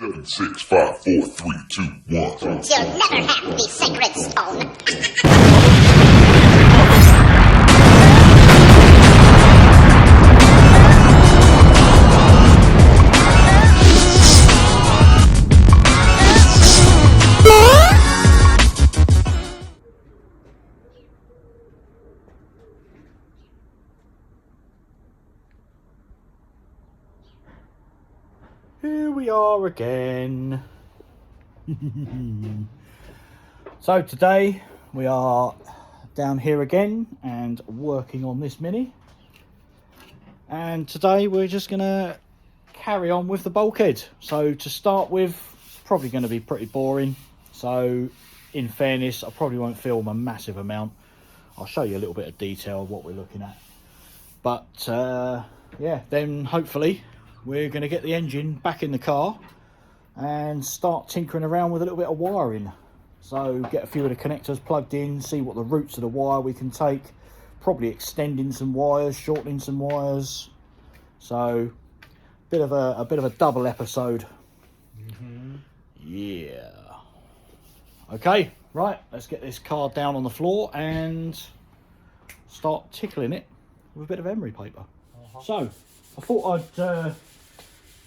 7, 6, 5, 4, 3, 2, 1. You'll never have the sacred stone. Here we are again. So today we are down here again and working on this Mini, and today we're just gonna carry on with the bulkhead. So to start with, probably going to be pretty boring, so in fairness I probably won't film a massive amount. I'll show you a little bit of detail of what we're looking at, but yeah, then hopefully we're going to get the engine back in the car and start tinkering around with a little bit of wiring. So get a few of the connectors plugged in, see what the routes of the wire we can take, probably extending some wires, shortening some wires. So bit of a double episode. Yeah. Okay, right, let's get this car down on the floor and start tickling it with a bit of emery paper. So I thought I'd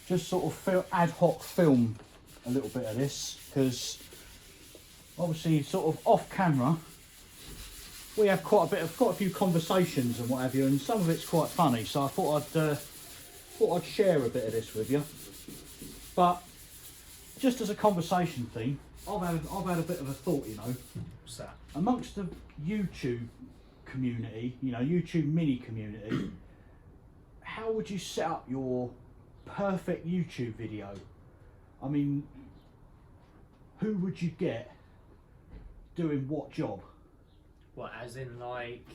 just sort of ad hoc film a little bit of this, because obviously sort of off camera we have quite a few conversations and what have you, and some of it's quite funny, so I thought I'd share a bit of this with you. But just as a conversation thing, I've had a bit of a thought, you know. What's that? Amongst the YouTube community, you know, YouTube Mini community, how would you set up your perfect YouTube video? I mean, who would you get doing what job? What, as in like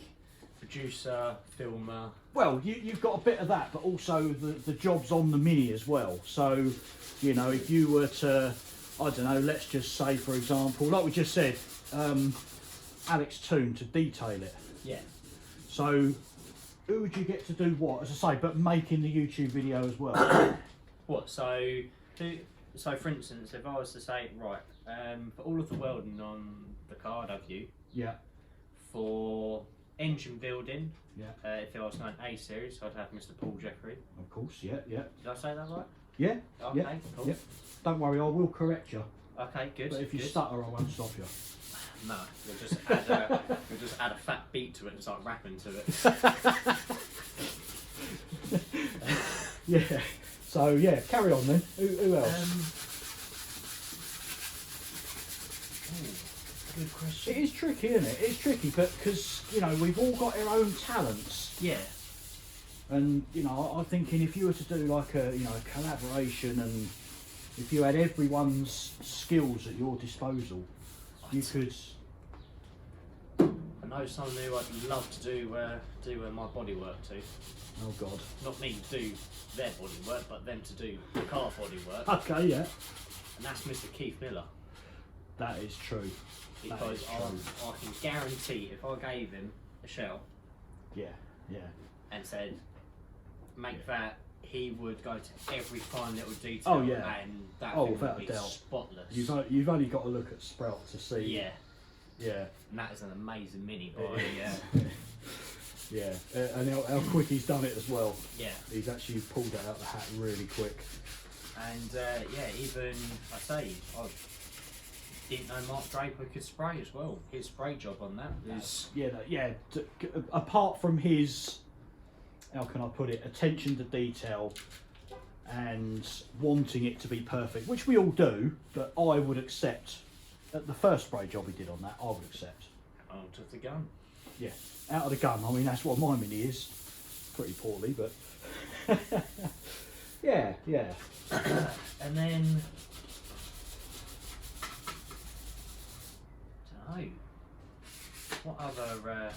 producer, filmer? Well, you've got a bit of that, but also the jobs on the Mini as well. So, you know, if you were to, I don't know, let's just say, for example, like we just said, Alex Toon to detail it. Yeah. So who would you get to do what, as I say, but making the YouTube video as well? What, so for instance, if I was to say, right, for all of the welding on the car W, Yeah. for engine building, Yeah. if I was going A series, I'd have Mr. Paul Jeffrey. Of course, yeah. Did I say that right? Yeah. Okay, Yeah. cool. Yeah. Don't worry, I will correct you. Okay, good. But if you good. stutter, I won't stop you. No, we'll just add a fat beat to it and start rapping to it. Yeah. So yeah, carry on then. Who else? Good question. It is tricky, isn't it? It's tricky, but because you know we've all got our own talents, Yeah. and you know I'm thinking if you were to do like a a collaboration, and if you had everyone's skills at your disposal, you could. I know someone who I'd love to do my body work to. Oh God. Not me to do their body work, but them to do the car body work. Okay, yeah. And that's Mr. Keith Miller. That is true. Because I can guarantee if I gave him a shell Yeah, yeah. and said, make that, he would go to every fine little detail. Oh, yeah. And that Oh, thing without would a be doubt. spotless. You've only got to look at Sprout to see. Yeah. Yeah. And that is an amazing mini boy. Yeah, and how quick he's done it as well. Yeah. He's actually pulled it out of the hat really quick. And yeah, even I didn't know Mark Draper could spray as well. His spray job on that is apart from his, how can I put it, attention to detail and wanting it to be perfect, which we all do, but I would accept at the first spray job he did on that. I would accept. out of the gun. Yeah, out of the gun. I mean, that's what my Mini is. Pretty poorly, but yeah. And then, I don't know, what other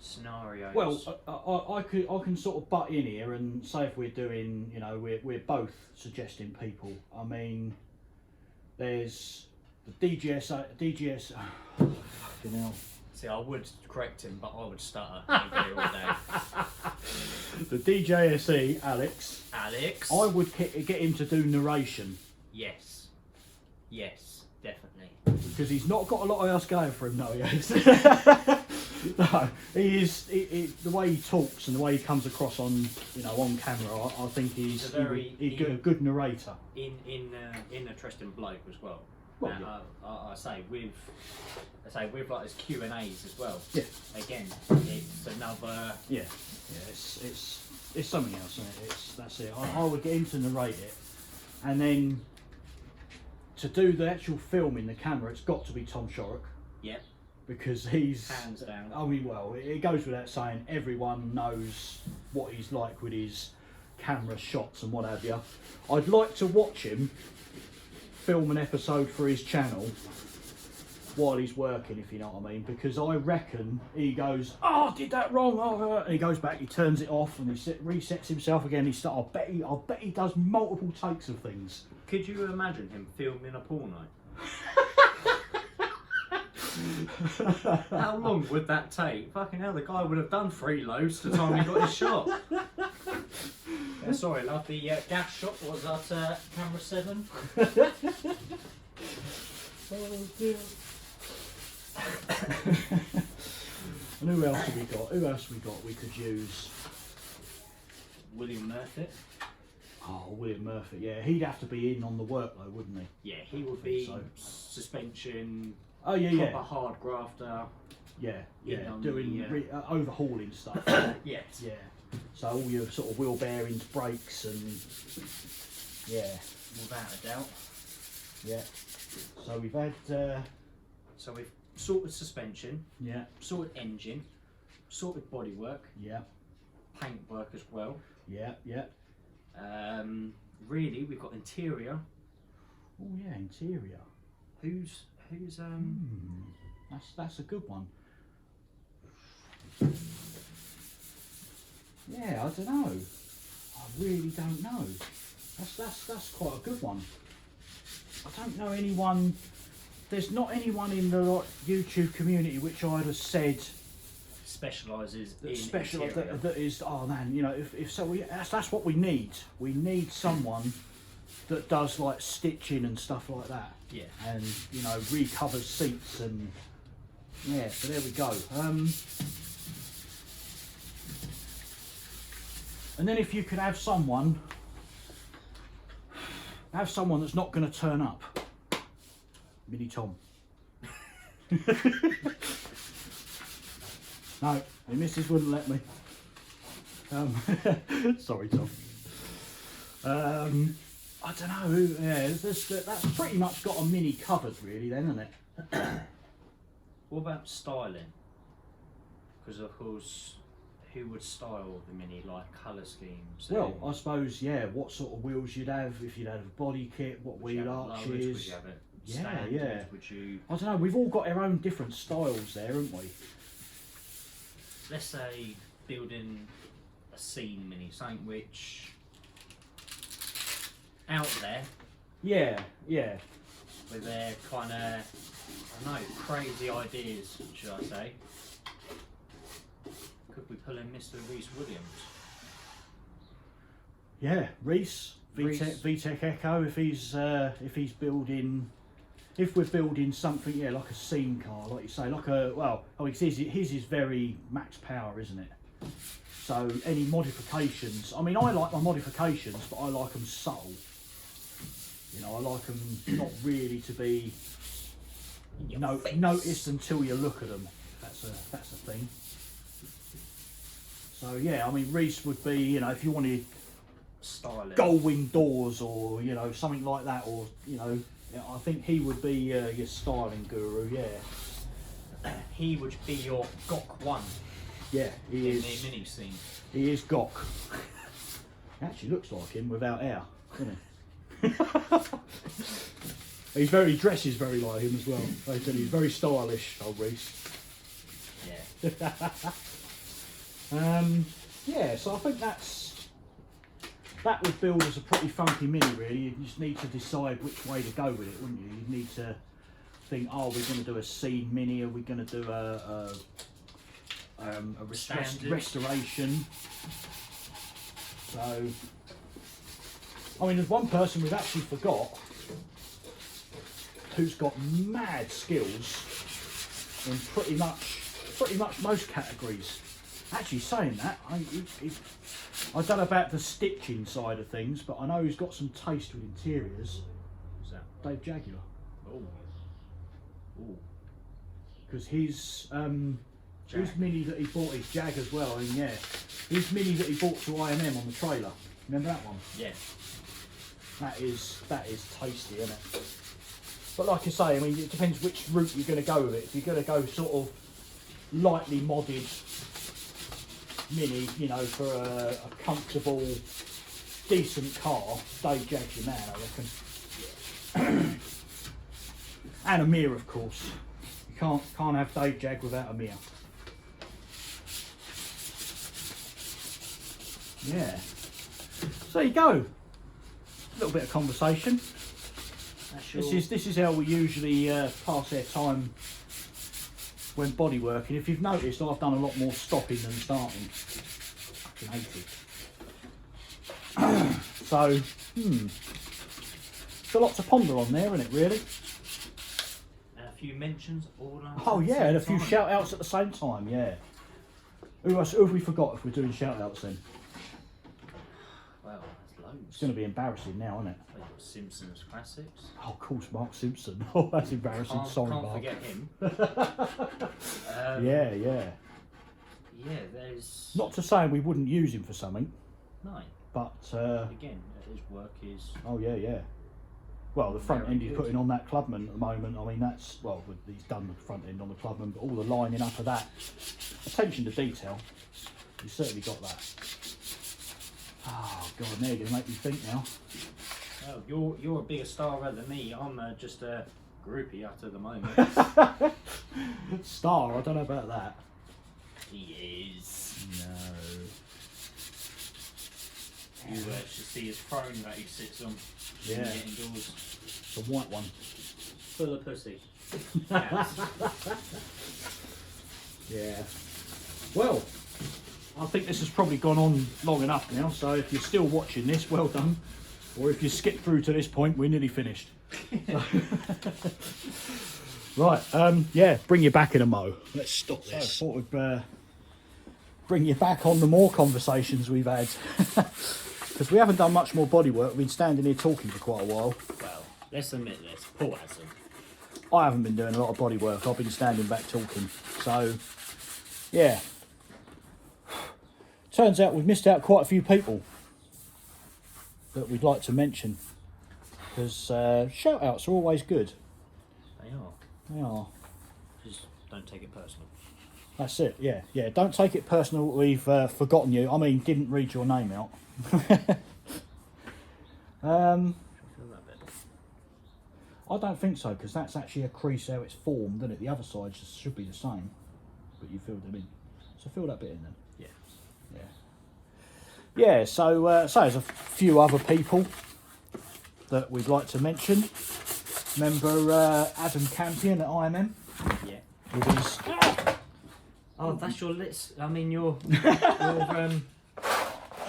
scenarios? Well, I can sort of butt in here and say if we're doing, you know, we're both suggesting people. I mean, there's the DGS. Fucking hell. See, I would correct him, but I would stutter all day. The DJSE, Alex. Alex. I would get him to do narration. Yes. Yes, definitely. Because he's not got a lot else going for him, no, he has. No, he is. The way he talks and the way he comes across on, on camera, I think he's a good narrator. In a trusting bloke as well. Well, and yeah. I say with like his Q&As as well. Yeah. Again, it's another. Yeah. Yeah. It's something else, isn't it? That's it. I would get him to narrate it, and then to do the actual filming, the camera, it's got to be Tom Shorrock. Yep. Because he's hands down. I mean, well, it goes without saying, everyone knows what he's like with his camera shots and what have you. I'd like to watch him film an episode for his channel while he's working, if you know what I mean, because I reckon he goes, "Oh, I did that wrong," and he goes back, he turns it off, and he resets himself again. I bet he does multiple takes of things. Could you imagine him filming a porno? How long would that take? Fucking hell, the guy would have done 3 loads to the time he got his shot. Sorry, love, the gas shot was at camera 7. Oh dear. And who else have we got? We could use William Murphy. Oh, William Murphy, yeah, he'd have to be in on the workload, wouldn't he? Yeah, he would be so. Suspension. Oh yeah, proper hard grafter. Yeah, doing overhauling stuff. Yes. Yeah. So all your sort of wheel bearings, brakes, and yeah, without a doubt. Yeah. So we've had. So we've sorted suspension. Yeah. Sorted engine. Sorted bodywork. Yeah. Paint work as well. Yeah. Yeah. Really, we've got interior. Oh yeah, interior. Who's That's a good one. Yeah, I don't know. I really don't know. That's quite a good one. I don't know anyone. There's not anyone in the YouTube community which I'd have said specialises in interior. That is. Oh man, if so, that's what we need. We need someone that does like stitching and stuff like that. Yeah. And recovers seats and yeah. So there we go. And then if you could have someone that's not going to turn up. Mini Tom. No, my missus wouldn't let me. Sorry, Tom. I don't know. Yeah, that's pretty much got a mini covered, really, then, isn't it? What about styling? Because of course, who would style the mini, like colour schemes? Well, I suppose, yeah. What sort of wheels you'd have? If you'd have a body kit, what wheel arches? Would you have it? Standard, yeah. Would you? I don't know. We've all got our own different styles there, haven't we? Let's say building a scene mini, something which out there. Yeah, yeah. With their kind of, I don't know, crazy ideas, should I say? Could we pull in Mr. Reese Williams? Yeah, Reese. VTEC Echo. If he's building. If we're building something, yeah, like a scene car, like you say, his is very max power, isn't it? So any modifications, I mean, I like my modifications, but I like them subtle. I like them not really to be noticed until you look at them. That's a thing. So yeah, I mean, Reese would be, if you wanted styling, gull wing doors or something like that, or I think he would be your styling guru. Yeah, he would be your Gok one. Yeah, he is. In the mini scene. He is Gok. He actually looks like him without hair, doesn't he? He dresses very like him as well. I tell you, he's very stylish, old Reese. Yeah. Yeah, so I think that would build as a pretty funky mini, really. You just need to decide which way to go with it, wouldn't you? You'd need to think, we're going to do a scene mini, are we going to do a a Standard. restoration. So, I mean, there's one person we've actually forgot who's got mad skills in pretty much most categories. Actually, saying that, I don't know about the stitching side of things, but I know he's got some taste with interiors. Who's that? Dave Jaguar. Oh. Ooh. Because his mini that he bought, his Jag as well. I mean, yeah, his mini that he bought to IMM on the trailer. Remember that one? Yeah. That is tasty, isn't it? But like I say, I mean, it depends which route you're going to go with it. If you're going to go sort of lightly modded mini, you know, for a comfortable, decent car, Dave Jag's your man, I reckon. And a mirror, of course. You can't have Dave Jag without a mirror. Yeah. So there you go. A little bit of conversation. This is how we usually pass our time when body working. If you've noticed, I've done a lot more stopping than starting. Fucking hate it. So, it's a lot to ponder on there, isn't it, really? And a few mentions all at Oh the yeah, same and a few time. shout outs at the same time, yeah. Who have we forgot if we're doing shout outs then? Well, there's loads. It's going to be embarrassing now, isn't it? We've got Simpsons classics. Oh, of course, Mark Simpson. Oh, that's embarrassing. Sorry, Can't Mark. forget him. Yeah. Yeah, there's Not to say we wouldn't use him for something, no. but Again, his work is oh yeah. Well, the front Very end he's good. putting on that Clubman at the moment, I mean, that's, well, he's done the front end on the Clubman, but all the lining up of that, attention to detail, he's certainly got that. Oh, God, now you're going to make me think now. Oh, you're a bigger star than me. I'm just a groupie at the moment. Star, I don't know about that. He is. No. You should see his throne that he sits on. Yeah. Indoors. It's a white one. Full of pussy. Yes. Yeah. Well, I think this has probably gone on long enough now, so if you're still watching this, well done. Or if you skip through to this point, we're nearly finished. Right, yeah, bring you back in a mo. Let's stop this. So I thought we'd bring you back on the more conversations we've had. Because we haven't done much more body work. We've been standing here talking for quite a while. Well, let's admit this. Paul hasn't. I haven't been doing a lot of body work. I've been standing back talking. So, yeah. Turns out we've missed out quite a few people that we'd like to mention. Because shout outs are always good. They are. They are. Just don't take it personal. That's it, yeah. Yeah, don't take it personal we've forgotten you. I mean, didn't read your name out. I feel that bit. I don't think so, because that's actually a crease how it's formed, isn't it? The other side should be the same, but you filled them in. So fill that bit in then. Yeah. Yeah, so there's a few other people that we'd like to mention. Remember Adam Campion at IMM? Yeah. With his... Oh, that's your list. I mean, your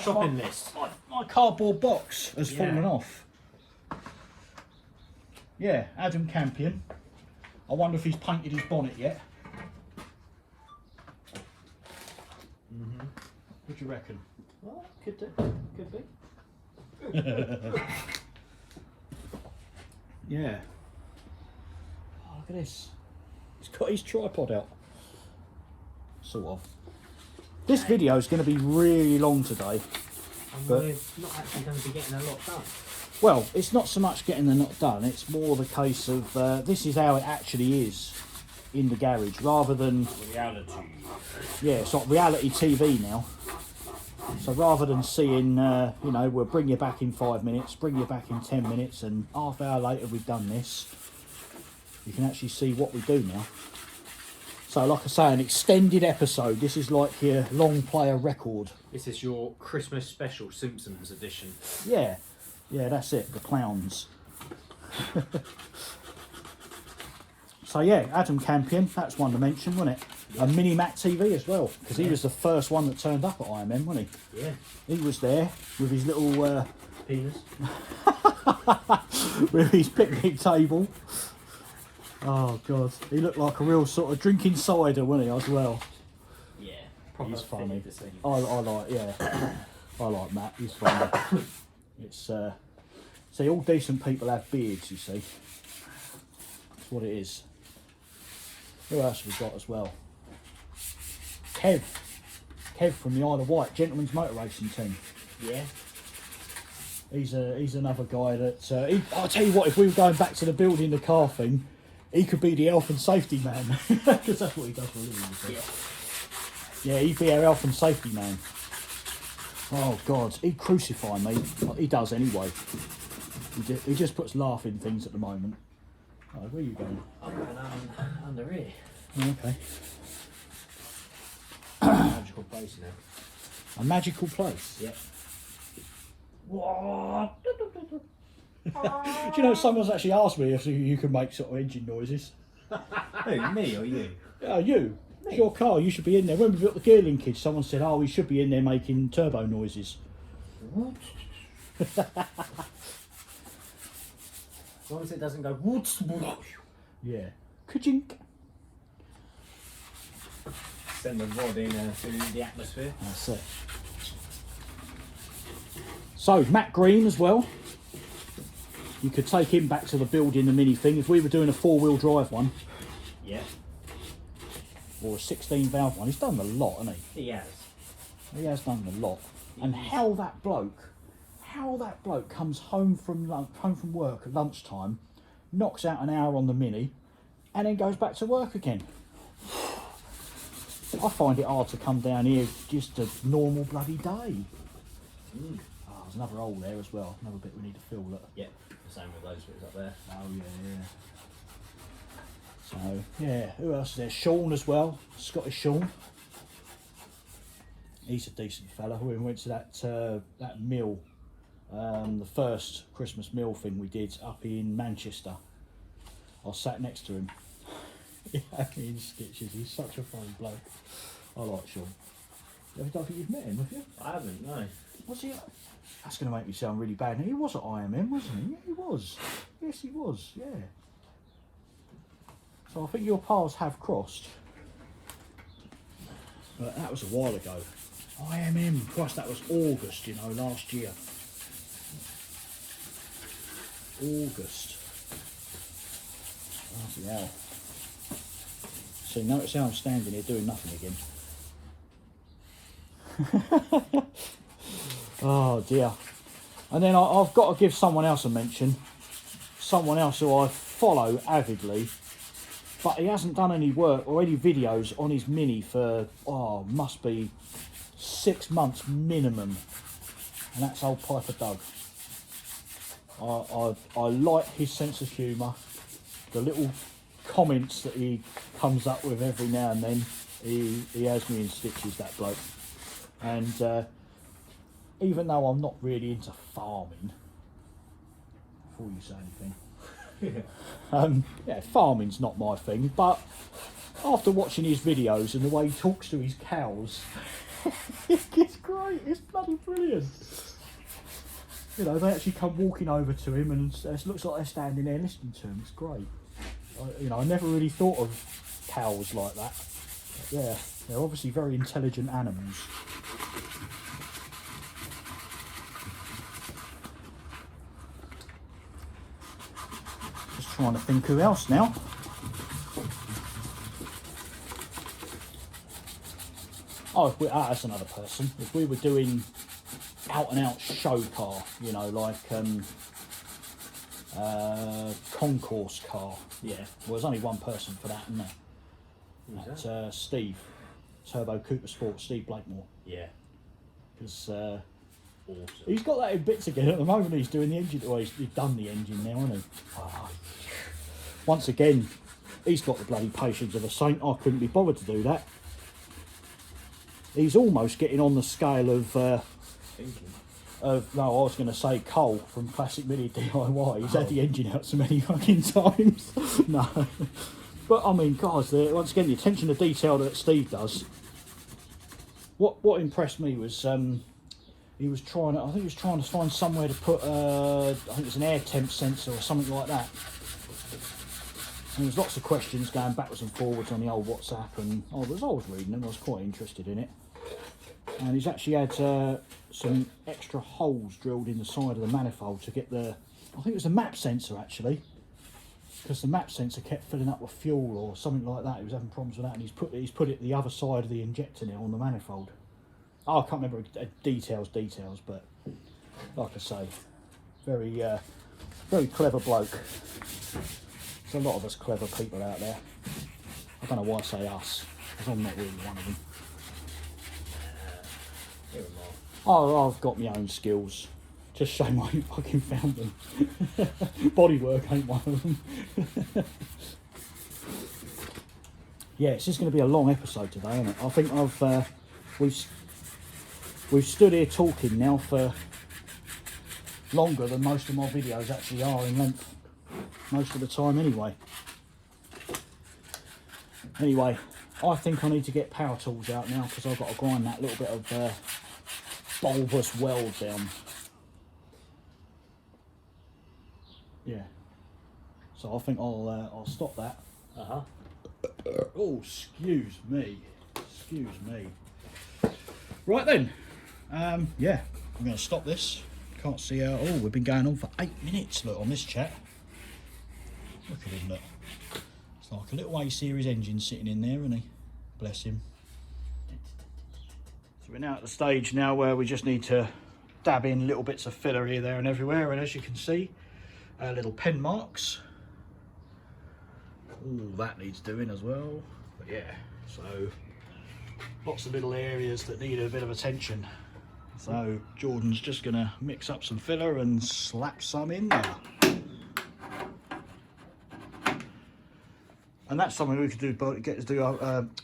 shopping list. My cardboard box has Yeah. fallen off. Yeah, Adam Campion. I wonder if he's painted his bonnet yet. What do you reckon? Well, could do. Could be. Yeah. Oh, look at this. He's got his tripod out. Sort of. This video is going to be really long today. And But- we're not actually going to be getting a lot done. Well, it's not so much getting the knot done, it's more the case of this is how it actually is in the garage, rather than, Reality. yeah, it's like reality TV now. So rather than seeing, you know, we'll bring you back in 5 minutes, bring you back in 10 minutes, and half hour later we've done this, you can actually see what we do now. So like I say, an extended episode. This is like your long player record. This is your Christmas special Simpsons edition. Yeah, yeah, that's it, the clowns. So yeah, Adam Campion, that's one to mention, wasn't it? A mini Mac TV as well, because he was the first one that turned up at IMM, wasn't he? Yeah. He was there with his little Penis. with his picnic table. Oh god, he looked like a real sort of drinking cider, wasn't he, as well? Yeah. He's funny. The same. I like, yeah, I like Matt. He's funny. It's see, all decent people have beards. You see, that's what it is. Who else have we got as well? Kev from the Isle of Wight Gentlemen's Motor Racing Team. Yeah. He's another guy that I'll tell you what, if we were going back to the building the car thing, he could be the health and safety man, because that's what he does for a living. Yeah, he'd be our health and safety man. Oh God, he'd crucify me. Well, he does anyway. He just puts laughing things at the moment. Oh, where are you going? I'm going under here. Okay. Magical place now. A magical place. Yep. What? Do you know, someone's actually asked me if you can make sort of engine noises. Who, me or you? Yeah, you. It's your car, you should be in there. When we built the gear linkage, someone said, oh, we should be in there making turbo noises. What? As long as it doesn't go whoops. Yeah. Ka-chink. Send the rod in to the atmosphere. That's it. So, Matt Green as well. You could take him back to the building, the mini thing. If we were doing a 4-wheel drive one, Yeah. or a 16 valve one, he's done a lot, hasn't he? He has. He has done a lot. And how that bloke comes home from work at lunchtime, knocks out an hour on the mini, and then goes back to work again. I find it hard to come down here just a normal bloody day. Oh, there's another hole there as well. Another bit we need to fill. Look. Yep. The same with those bits up there. Oh yeah, yeah. So yeah, who else is there? Sean as well. Scottish Sean. He's a decent fella. We went to that mill, the first Christmas meal thing we did up in Manchester. I sat next to him. He had me in stitches. He's such a funny bloke. I like Sean. I don't think you've met him, have you? I haven't, no. Was he? That's going to make me sound really bad. He was at IMM, wasn't he? Yeah, he was. Yes, he was. Yeah. So I think your paths have crossed. But that was a while ago. IMM, Christ, that was August, you know, last year. August. Bloody hell. So notice how I'm standing here doing nothing again. Oh dear. And then I've got to give someone else a mention. Someone else who I follow avidly. But he hasn't done any work or any videos on his Mini for, must be 6 months minimum. And that's old Piper Doug. I like his sense of humour. The little comments that he comes up with every now and then. He has me in stitches, that bloke. And even though I'm not really into farming, before you say anything, yeah, farming's not my thing, but after watching his videos and the way he talks to his cows, it's great, it's bloody brilliant. You know, they actually come walking over to him and it looks like they're standing there listening to him. It's great. I never really thought of cows like that. But yeah, they're obviously very intelligent animals. Just trying to think who else now. Oh, that's another person. If we were doing out and out show car, you know, like concourse car. Yeah. Well, there's only one person for that, isn't there? Who's that? Steve. Turbo Cooper Sport, Steve Blakemore. Yeah. Because awesome. He's got that in bits again. At the moment he's doing the engine. Well, he's done the engine now, hasn't he? Oh. Once again, he's got the bloody patience of a saint. I couldn't be bothered to do that. He's almost getting on the scale of no, I was going to say Cole from Classic Mini DIY. He's had the engine out so many fucking times. No. But I mean, guys, once again, the attention to detail that Steve does. What impressed me was he was trying to, I think he was trying to find somewhere to put I think it was an air temp sensor or something like that. And there was lots of questions going backwards and forwards on the old WhatsApp, and I was reading them, I was quite interested in it. And he's actually had some extra holes drilled in the side of the manifold to get the, I think it was a map sensor actually, because the map sensor kept filling up with fuel or something like that. He was having problems with that, and he's put it the other side of the injector now on the manifold. Oh, I can't remember details, but like I say, very clever bloke. There's a lot of us clever people out there. I don't know why I say us, because I'm not really one of them. I've got my own skills. Just shame I ain't fucking found them. Bodywork ain't one of them. Yeah, it's just going to be a long episode today, isn't it? I think we've stood here talking now for longer than most of my videos actually are in length. Most of the time anyway. Anyway, I think I need to get power tools out now, because I've got to grind that little bit of bulbous weld down. Yeah. So I think I'll stop that. Oh, excuse me. Right then. Yeah, I'm going to stop this. Can't see how. Oh, we've been going on for 8 minutes. Look on this chat. Look at him. Look. It's like a little A-series engine sitting in there, isn't he? Bless him. So we're now at the stage now where we just need to dab in little bits of filler here, there, and everywhere. And as you can see, little pen marks. All that needs doing as well. But yeah, so lots of little areas that need a bit of attention. So Jordan's just going to mix up some filler and slap some in there. And that's something we could do, get to do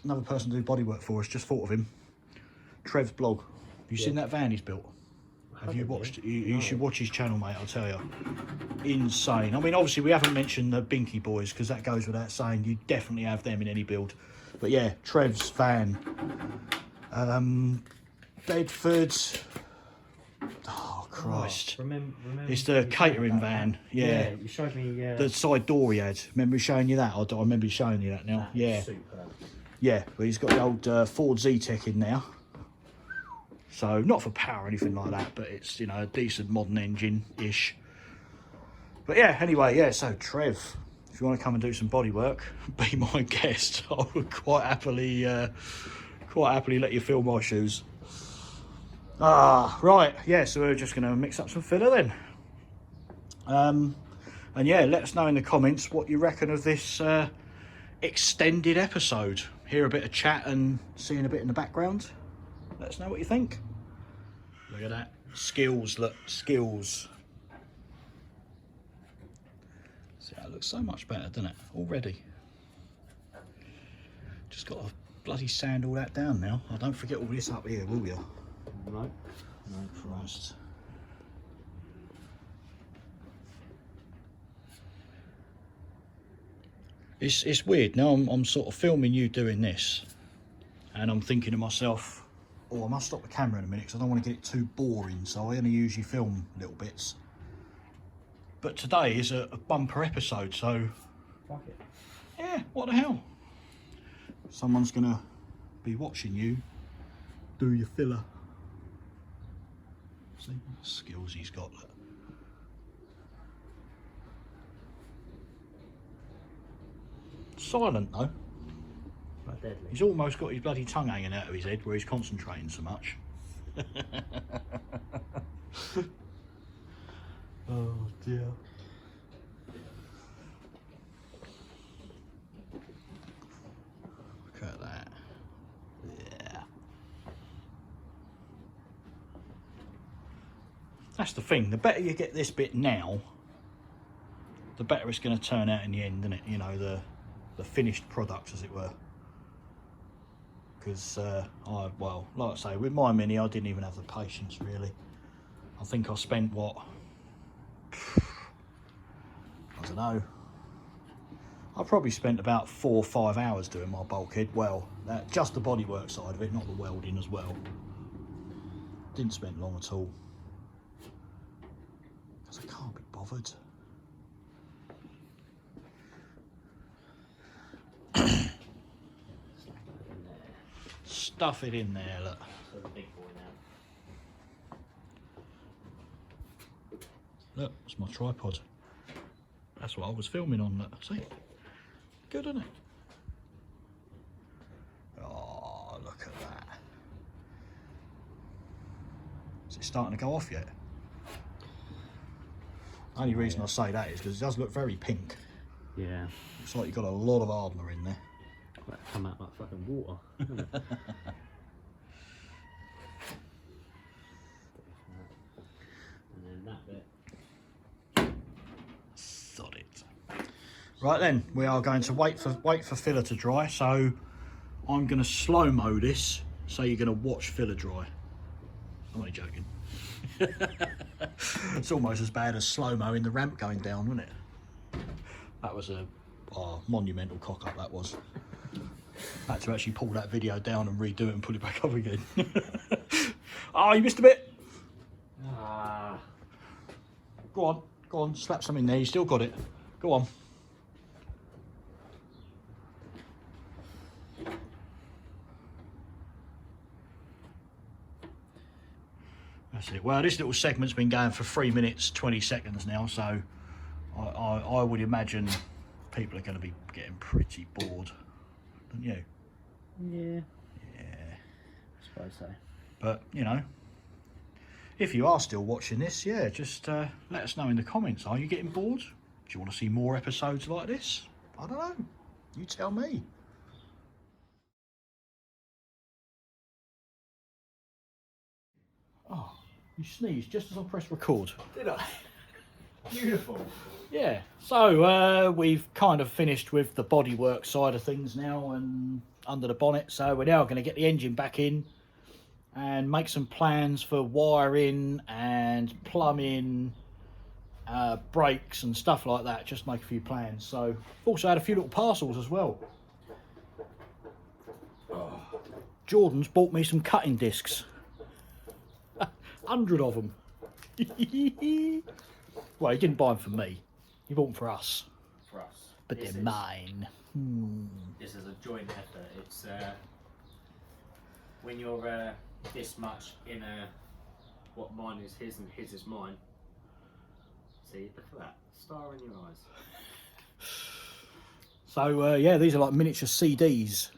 another person to do bodywork for us. Just thought of him. Trev's blog. Have you seen that van he's built? Have you watched? You should watch his channel, mate. I'll tell you, insane. I mean, obviously we haven't mentioned the Binky boys, because that goes without saying. You definitely have them in any build. But yeah, Trev's van. Bedford. Oh Christ! Remember it's the catering van. Yeah, you showed me the side door he had. Remember me showing you that? I remember showing you that now. Yeah, superb. Yeah, but he's got the old Ford Z-Tech in there. So not for power or anything like that, but it's, you know, a decent modern engine-ish. But yeah, anyway, yeah, so Trev, if you want to come and do some body work, be my guest. I would quite happily let you fill my shoes. Right, yeah, so we're just going to mix up some filler then. And yeah, let us know in the comments what you reckon of this extended episode. Hear a bit of chat and seeing a bit in the background. Let us know what you think. Look at that. Skills, look, skills. See, that looks so much better, doesn't it? Already. Just got to bloody sand all that down now. I don't forget all this up here, will you? No. No, Christ. It's weird. Now I'm sort of filming you doing this, and I'm thinking to myself, oh, I must stop the camera in a minute because I don't want to get it too boring, so I only usually film little bits. But today is a bumper episode, so fuck it. Yeah, what the hell? Someone's gonna be watching you do your filler. See what skills he's got. Look. Silent though. Not deadly. He's almost got his bloody tongue hanging out of his head where he's concentrating so much. Oh dear. Look at that. Yeah. That's the thing. The better you get this bit now, the better it's going to turn out in the end, isn't it? You know, the finished product, as it were. Because well, like I say, with my Mini, I didn't even have the patience really. I think I spent what, I don't know. I probably spent about 4 or 5 hours doing my bulkhead. Well, just the bodywork side of it, not the welding as well. Didn't spend long at all. Because I can't be bothered. Stuff it in there, look. So the big boy now. Look, it's my tripod. That's what I was filming on, look. See? Good, isn't it? Oh, look at that. Is it starting to go off yet? Only reason I say that is because it does look very pink. Yeah. Looks like you've got a lot of hardener in there. That come out like fucking water. Doesn't it? And then that bit. Sod it. Right then, we are going to wait for filler to dry. So I'm going to slow-mo this, so you're going to watch filler dry. I'm only joking. It's almost as bad as slow-mo in the ramp going down, wasn't it? That was a monumental cock-up, that was. I had to actually pull that video down and redo it and put it back up again. Oh, you missed a bit. Ah. Go on, slap some in there. You still got it. Go on. That's it. Well, this little segment's been going for 3 minutes 20 seconds now, so I would imagine people are going to be getting pretty bored, don't you? Yeah. Yeah. I suppose so. But, you know, if you are still watching this, yeah, just let us know in the comments. Are you getting bored? Do you want to see more episodes like this? I don't know. You tell me. Oh, you sneezed just as I pressed record. Did I? Beautiful. Yeah, so we've kind of finished with the bodywork side of things now and under the bonnet, so we're now going to get the engine back in and make some plans for wiring and plumbing, brakes and stuff like that. Just make a few plans. So also had a few little parcels as well. Jordan's bought me some cutting discs. 100 of them. Well, he didn't buy them for me. He bought them for us. For us. But they're mine. This is a joint effort. It's when you're this much in a what mine is his and his is mine. See, look at that star in your eyes. So yeah, these are like miniature CDs.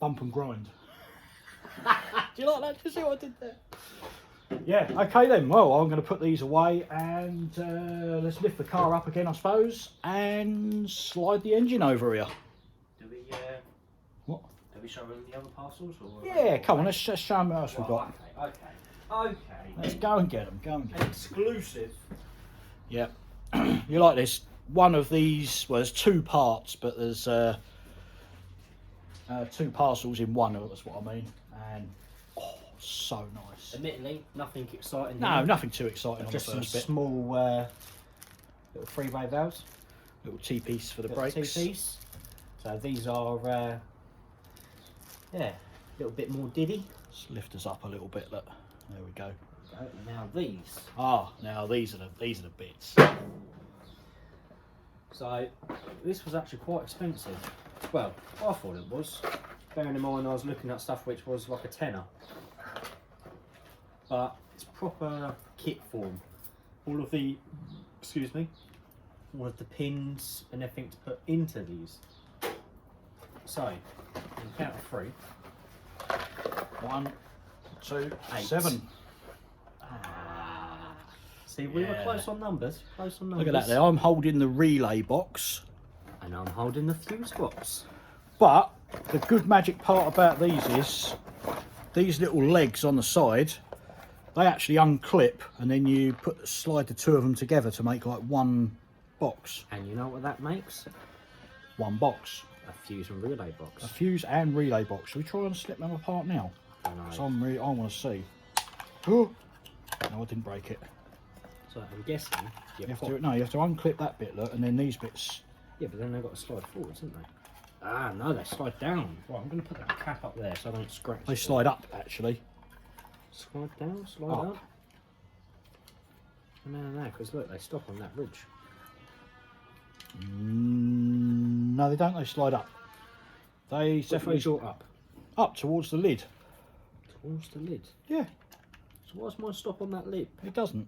Bump and grind. Do you like that? Do you see what I did there? Yeah, okay then. Well, I'm going to put these away and let's lift the car up again, I suppose, and slide the engine over here. Do we? What? Do we show them the other parcels? Or Yeah, come on, let's show them what else we've got. Okay. Let's go and get them. Go and get them. Exclusive. Yeah. You like this? One of these, well, there's 2 parts, but there's 2 parcels in one, that's what I mean. And oh, so nice. Admittedly, nothing exciting. No, here. nothing too exciting on Just the some first bit. small little freeway valves. Little T-piece for the Little brakes. T-piece. So these are, yeah, a little bit more diddy. Let's lift us up a little bit. Look, there we go. Now these. Now these are the bits. So this was actually quite expensive. Well, I thought it was. Bearing in mind I was looking at stuff which was like a tenner. But it's proper kit form. All of the, excuse me, all of the pins and everything to put into these. So, on the count of 3. 1, 2, 8. 7. See, we were Yeah. close on numbers. Close on numbers. Look at that there. I'm holding the relay box. And I'm holding the fuse box. But the good magic part about these is these little legs on the side, they actually unclip and then you slide the 2 of them together to make like one box. And you know what that makes? One box. A fuse and relay box. A fuse and relay box. Should we try and slip them apart now? I know. Because I want to see. Oh, no, I didn't break it. So I'm guessing You have to unclip that bit, look, and then these bits. Yeah, but then they've got to slide forwards, haven't they? Ah, no, they slide down. Right, I'm going to put that cap up there so I don't scratch They it. slide up, actually. Slide down, slide up. No, because look, they stop on that ridge. No, they don't. They slide up. They definitely short up. Up towards the lid. Towards the lid? Yeah. So why's mine stop on that lip? It doesn't.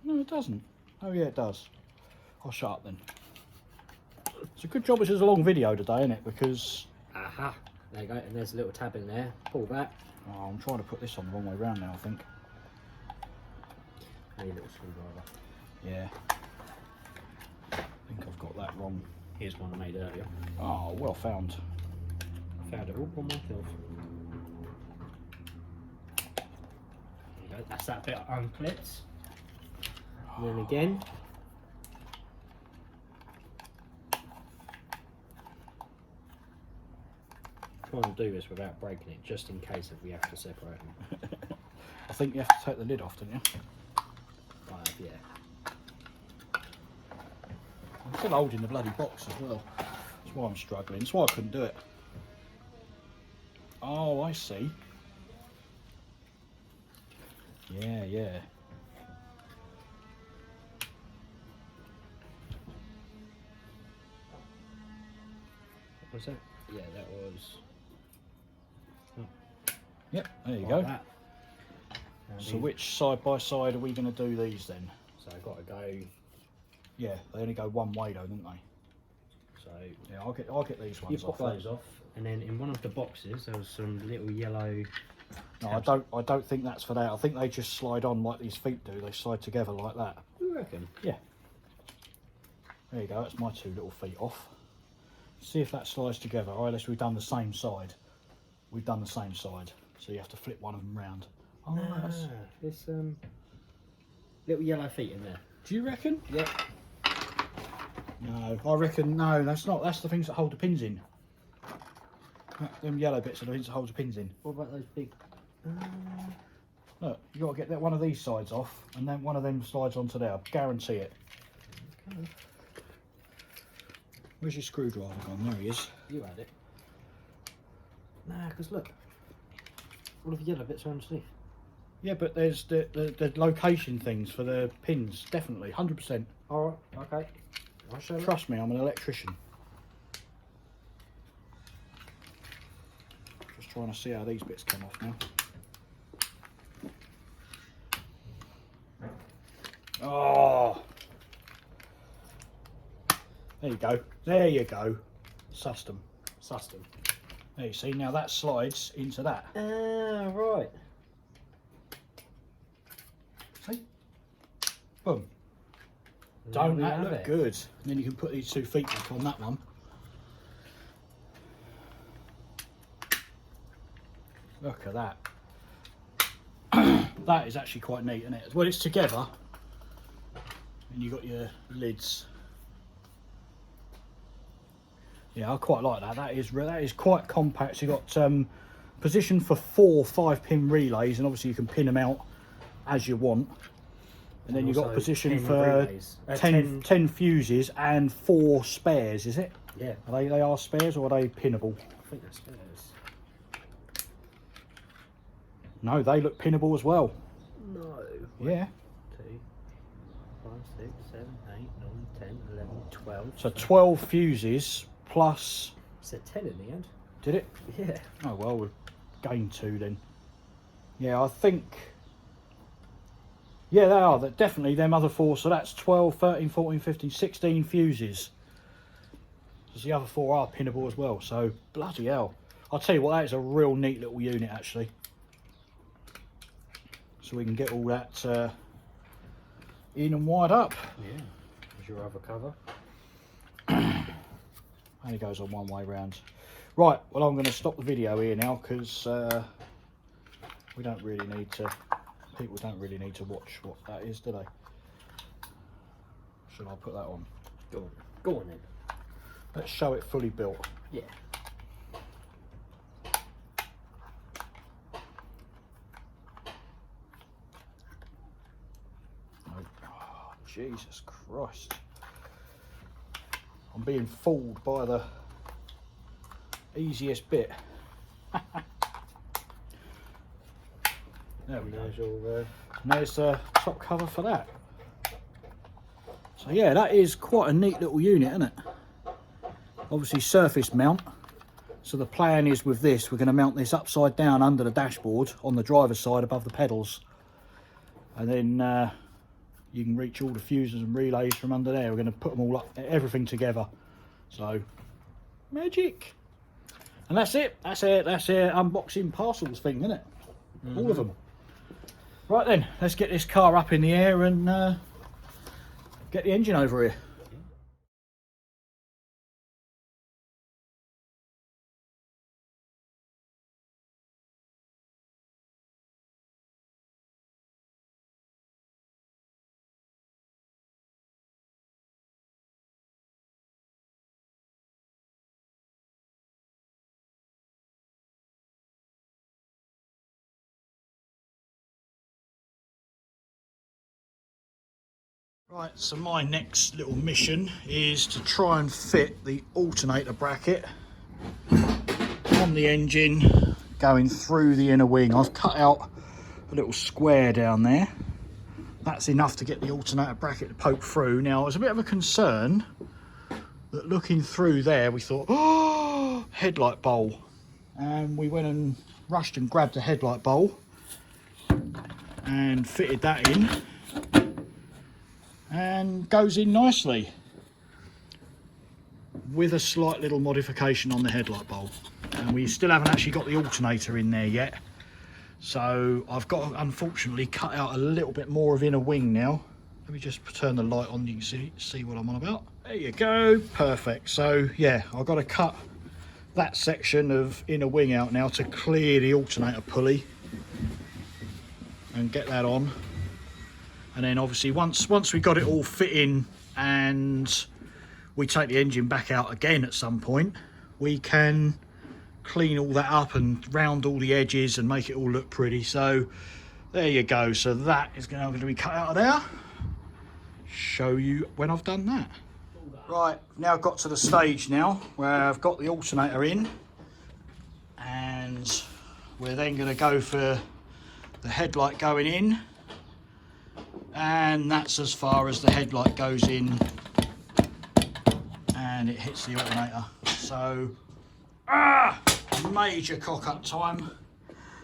No, it doesn't. Oh yeah, it does. I'll shut up then. It's a good job this is a long video today, isn't it? Because... Aha! There you go, and there's a little tab in there. Pull that. Oh, I'm trying to put this on the wrong way round now, I think. And your little screwdriver. Yeah. I think I've got that wrong. Here's one I made earlier. Oh, well found. I found it all by myself. There you go, that's that bit unclipped. And then again. Trying to do this without breaking it, just in case if we have to separate them. I think you have to take the lid off, don't you? Yeah. I'm still holding the bloody box as well. That's why I'm struggling. That's why I couldn't do it. Oh, I see. Yeah, yeah. What was that? Yeah, that was... Yep, there you like go. that. So which side by side are we going to do these then? So I've got to go... Yeah, they only go one way though, don't they? So Yeah, I'll get these ones you off. pop those off, and then in one of the boxes there was some little yellow... No, I don't think that's for that. I think they just slide on like these feet do. They slide together like that. You reckon? Yeah. There you go, that's my two little feet off. See if that slides together, or unless we've done the same side. We've done the same side, so you have to flip one of them round. Oh, that's... There's little yellow feet in there. Do you reckon? Yep. No, I reckon, no, that's not. That's the things that hold the pins in. Them yellow bits are the things that hold the pins in. What about those big... Look, you got to get that one of these sides off, and then one of them slides onto there. I guarantee it. Okay. Where's your screwdriver gone? There he is. You had it. Nah, because look, all of the yellow bits are underneath. Yeah, but there's the location things for the pins, definitely, 100%. All right, okay. I'll show you. Trust me, I'm an electrician. Just trying to see how these bits come off now. Oh, there you go. There you go. Sussed them. Sussed them. There you see. Now that slides into that. Ah, right. See? Boom. There Don't we that have look it. good? And then you can put these 2 feet back on that one. Look at that. That is actually quite neat, isn't it? When it's together, and you've got your lids. Yeah, I quite like that. That is quite compact. You've got position for 4 5-pin relays, and obviously you can pin them out as you want. And then you've got also position 10 for relays. 10 fuses and 4 spares, is it? Yeah. They are spares or are they pinnable? I think that's spares. No, they look pinnable as well. No. Yeah. 2, 5, 6, 7, 8, 9, 10, 11, 12. So 12 fuses plus... It said 10 in the end. Did it? Yeah. Oh, well, we've gained 2 then. Yeah, I think... Yeah, they are. They're definitely them other 4. So that's 12, 13, 14, 15, 16 fuses. Because the other 4 are pinnable as well. So, bloody hell. I'll tell you what, that is a real neat little unit, actually. So we can get all that in and wired up. Yeah. There's your other cover. Only goes on one way round. Right, well, I'm going to stop the video here now because we don't really need to... People don't really need to watch what that is, do they? Should I put that on? Go on. Go on then. Let's show it fully built. Yeah. Oh, Jesus Christ. I'm being fooled by the easiest bit. There we go. And there's the top cover for that. So yeah, that is quite a neat little unit, isn't it? Obviously surface mount. So the plan is with this, we're going to mount this upside down under the dashboard on the driver's side above the pedals. And then you can reach all the fuses and relays from under there. We're going to put them all up, everything together. So, magic. And that's it. That's our unboxing parcels thing, isn't it? All of them. Right then, let's get this car up in the air and get the engine over here. Right, so my next little mission is to try and fit the alternator bracket on the engine going through the inner wing. I've cut out a little square down there. That's enough to get the alternator bracket to poke through. Now, it was a bit of a concern that looking through there, we thought, oh, headlight bowl. And we went and rushed and grabbed a headlight bowl and fitted that in. And goes in nicely with a slight little modification on the headlight bowl, and we still haven't actually got the alternator in there yet, so I've got to unfortunately cut out a little bit more of inner wing now. Let me just turn the light on, you can see what I'm on about. There you go, perfect. So yeah, I've got to cut that section of inner wing out now to clear the alternator pulley and get that on. And then obviously once we got it all fit in and we take the engine back out again at some point, we can clean all that up and round all the edges and make it all look pretty. So there you go. So that is now going to be cut out of there. Show you when I've done that. Right, now got to the stage now where I've got the alternator in, and we're then going to go for the headlight going in. And that's as far as the headlight goes in and it hits the alternator. So, major cock up time.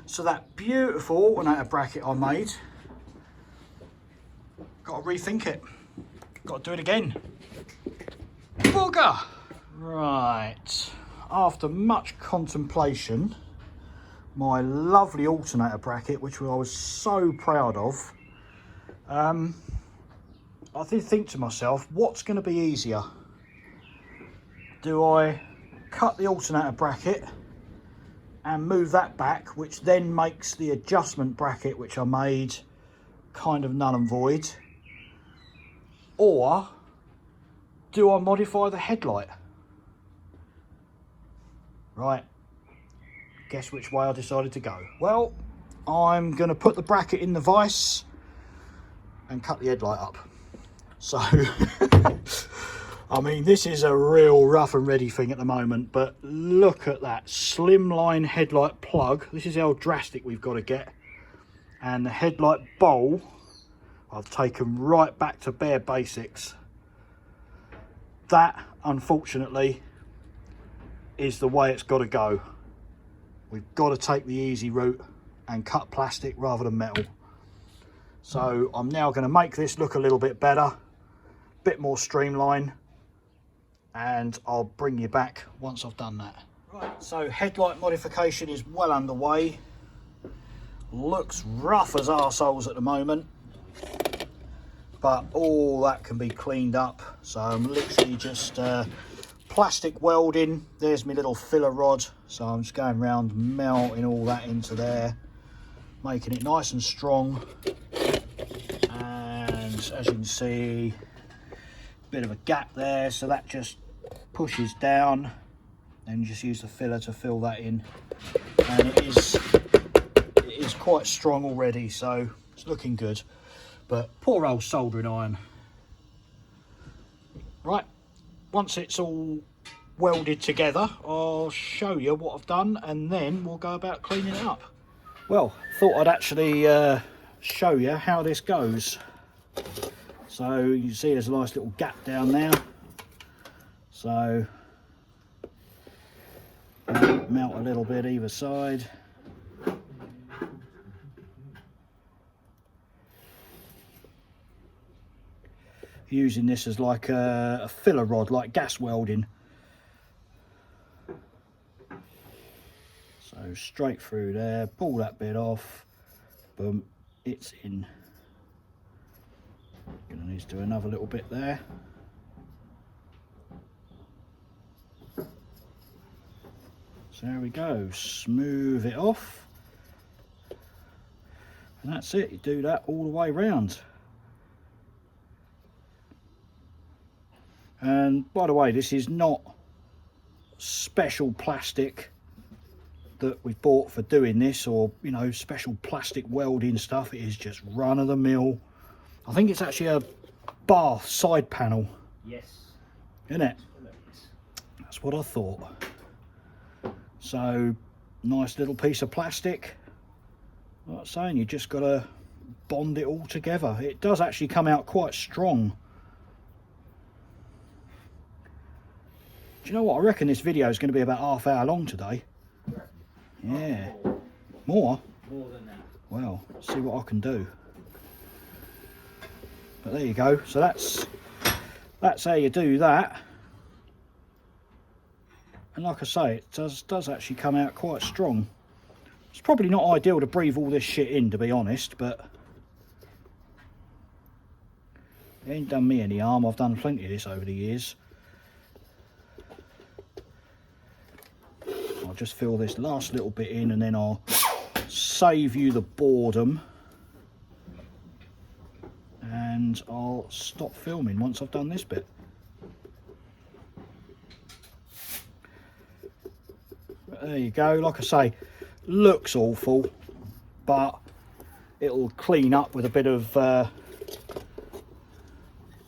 So that beautiful alternator bracket I made, got to rethink it. Got to do it again. Bugger! Right, after much contemplation, my lovely alternator bracket, which I was so proud of, I did think to myself, what's going to be easier? Do I cut the alternator bracket and move that back, which then makes the adjustment bracket, which I made, kind of null and void? Or do I modify the headlight? Right, guess which way I decided to go. Well, I'm going to put the bracket in the vise and cut the headlight up. So I mean, this is a real rough and ready thing at the moment, but look at that slimline headlight plug. This is how drastic we've got to get. And the headlight bowl, I've taken right back to bare basics. That, unfortunately, is the way it's got to go. We've got to take the easy route and cut plastic rather than metal. So I'm now going to make this look a little bit better, bit more streamlined, and I'll bring you back once I've done that. Right, so headlight modification is well underway. Looks rough as arseholes at the moment, but all that can be cleaned up. So I'm literally just plastic welding. There's my little filler rod, so I'm just going around melting all that into there, making it nice and strong. And as you can see, a bit of a gap there, so that just pushes down, then you just use the filler to fill that in, and it is quite strong already, so it's looking good. But poor old soldering iron, Right, once it's all welded together, I'll show you what I've done and then we'll go about cleaning it up. Well, thought I'd actually show you how this goes. So you can see there's a nice little gap down there. So melt a little bit either side. Using this as like a filler rod, like gas welding. So straight through there, pull that bit off, boom, it's in. Gonna need to do another little bit there. So there we go, smooth it off. And that's it, you do that all the way round. And by the way, this is not special plastic that we've bought for doing this, or you know, special plastic welding stuff. It is just run of the mill. I think it's actually a bath side panel. Yes. Isn't it? That's what I thought. So nice little piece of plastic. Like I'm saying, you just got to bond it all together. It does actually come out quite strong. Do you know what? I reckon this video is going to be about half hour long today. Yeah. More? More than that. Well, see what I can do. But there you go. So that's how you do that. And like I say, it does actually come out quite strong. It's probably not ideal to breathe all this shit in, to be honest, but it ain't done me any harm. I've done plenty of this over the years. I'll just fill this last little bit in and then I'll save you the boredom. And I'll stop filming once I've done this bit. But there you go, like I say, looks awful, but it'll clean up with a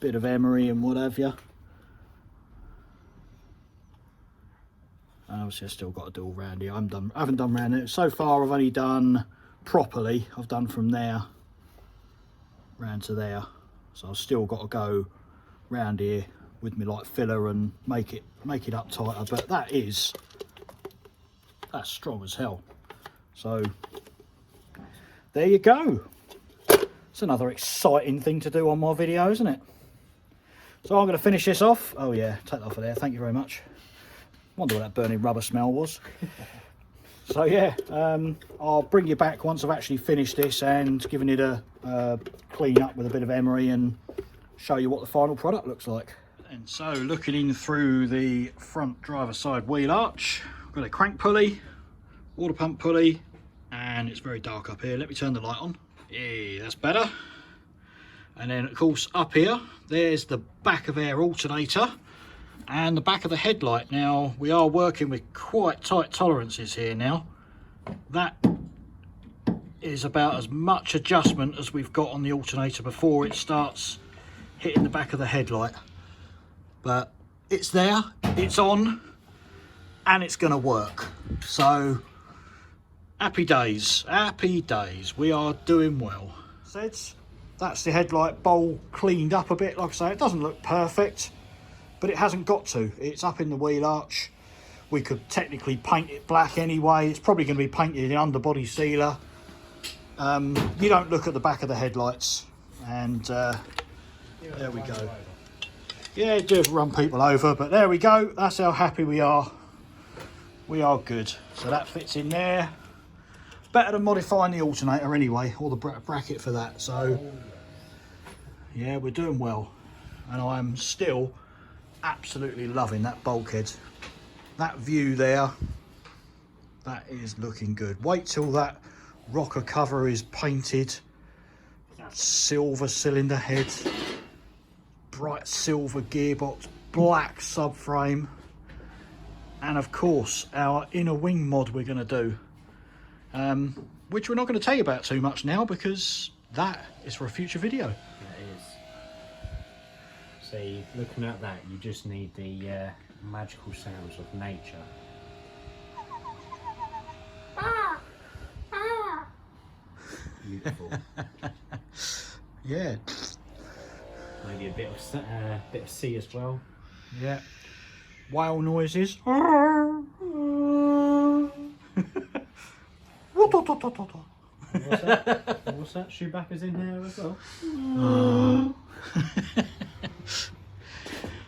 bit of emery and what have you. Obviously I've still got to do all round here. I haven't done round it. So far I've only done properly. I've done from there round to there. So I've still got to go round here with me like filler and make it up tighter. But that's strong as hell. So there you go. It's another exciting thing to do on my video, isn't it? So I'm going to finish this off. Oh yeah, take that off of there. Thank you very much. Wonder what that burning rubber smell was. So yeah, I'll bring you back once I've actually finished this and given it a clean up with a bit of emery and show you what the final product looks like. And so looking in through the front driver's side wheel arch, I've got a crank pulley, water pump pulley, and it's very dark up here. Let me turn the light on. Yeah, that's better. And then of course up here, there's the back of air alternator and the back of the headlight. Now we are working with quite tight tolerances here now. That is about as much adjustment as we've got on the alternator before it starts hitting the back of the headlight. But it's there, it's on, and it's going to work. So happy days, happy days. We are doing well. That's the headlight bowl cleaned up a bit. Like I say, it doesn't look perfect, but it hasn't got to. It's up in the wheel arch. We could technically paint it black anyway. It's probably going to be painted in underbody sealer. You don't look at the back of the headlights, and there we go. Yeah, it does run people over, but there we go. That's how happy we are. We are good. So that fits in there. Better than modifying the alternator anyway, or the bracket for that. So yeah, we're doing well, and I'm still absolutely loving that bulkhead. That view there, that is looking good. Wait till that rocker cover is painted, silver cylinder head, bright silver gearbox, black subframe, and of course our inner wing mod we're going to do, which we're not going to tell you about too much now because that is for a future video. It is. See, looking at that, you just need the magical sounds of nature. Beautiful. Yeah. Maybe a bit of sea as well. Yeah. Whale noises. What's that? What's that? Chewbacca's in here as well.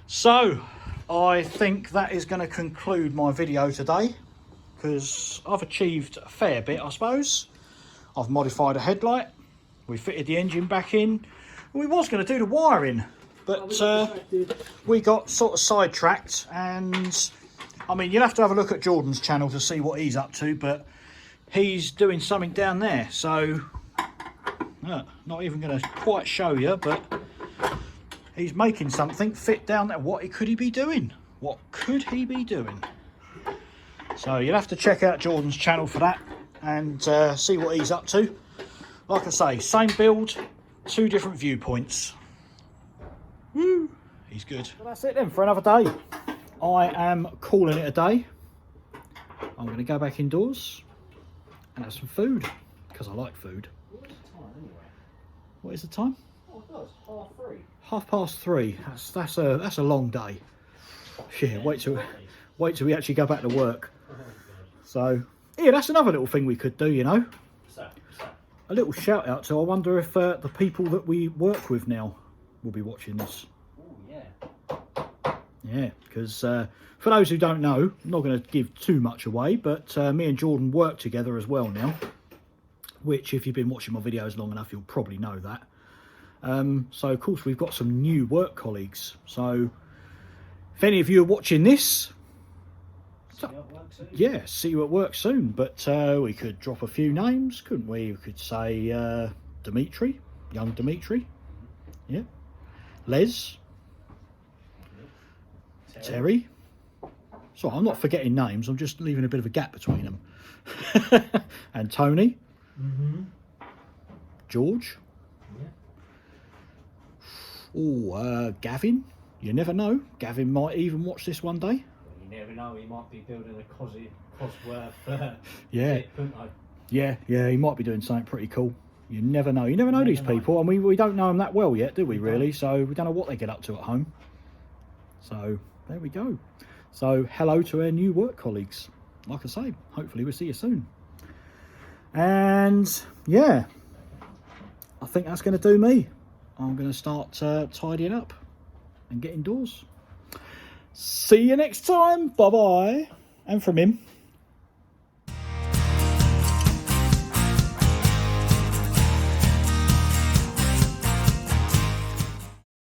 So, I think that is going to conclude my video today, because I've achieved a fair bit, I suppose. I've modified a headlight, we fitted the engine back in. We was going to do the wiring, but we got sort of sidetracked, and I mean, you'll have to have a look at Jordan's channel to see what he's up to, but he's doing something down there, so not even going to quite show you, but he's making something fit down there. What could he be doing? What could he be doing? So you'll have to check out Jordan's channel for that and see what he's up to. Like I say, same build, 2 different viewpoints. Woo! He's good. Well, that's it then for another day. I am calling it a day. I'm going to go back indoors and have some food, because I like food. What is the time anyway? What is the time? Oh, it does. 3:30. That's a long day. Yeah, wait till we actually go back to work. So yeah, that's another little thing we could do, you know. A little shout out to, I wonder if the people that we work with now will be watching this. Oh yeah. Yeah, because for those who don't know, I'm not going to give too much away, but me and Jordan work together as well now, which if you've been watching my videos long enough, you'll probably know that. So of course we've got some new work colleagues, so if any of you are watching this, yeah, see you at work soon. But we could drop a few names, couldn't we? We could say Dimitri, young Dimitri, yeah, Les, Terry. So I'm not forgetting names, I'm just leaving a bit of a gap between them. And Tony, George. Oh, Gavin. You never know. Gavin might even watch this one day. You never know. He might be building a Cosworth. Yeah. Bit, Yeah. He might be doing something pretty cool. You never know. You never know these people. I mean, we don't know them that well yet, do we? Really? So we don't know what they get up to at home. So there we go. So hello to our new work colleagues. Like I say, hopefully we'll see you soon. And yeah, I think that's going to do me. I'm going to start tidying up and get indoors. See you next time. Bye-bye. And from him.